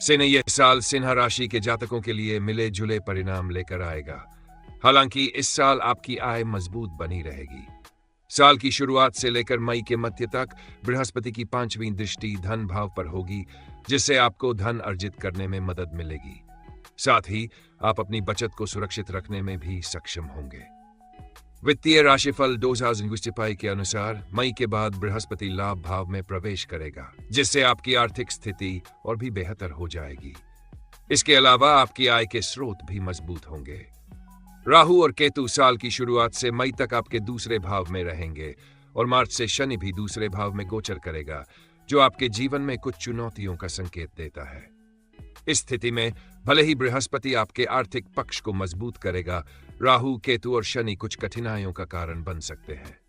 सिंह यह साल सिंह राशि के जातकों के लिए मिले जुले परिणाम लेकर आएगा। हालांकि इस साल आपकी आय मजबूत बनी रहेगी। साल की शुरुआत से लेकर मई के मध्य तक बृहस्पति की 5वीं दृष्टि धन भाव पर होगी, जिससे आपको धन अर्जित करने में मदद मिलेगी। साथ ही आप अपनी बचत को सुरक्षित रखने में भी सक्षम होंगे। वित्तीय राशिफल 2025 के अनुसार मई के बाद बृहस्पति लाभ भाव में प्रवेश करेगा, जिससे आपकी आर्थिक स्थिति और भी बेहतर हो जाएगी। इसके अलावा आपकी आय के स्रोत भी मजबूत होंगे। राहु और केतु साल की शुरुआत से मई तक आपके दूसरे भाव में रहेंगे और मार्च से शनि भी दूसरे भाव में गोचर करेगा, जो आपके जीवन में कुछ चुनौतियों का संकेत देता है। इस स्थिति में भले ही बृहस्पति आपके आर्थिक पक्ष को मजबूत करेगा, राहु, केतु और शनि कुछ कठिनाइयों का कारण बन सकते हैं।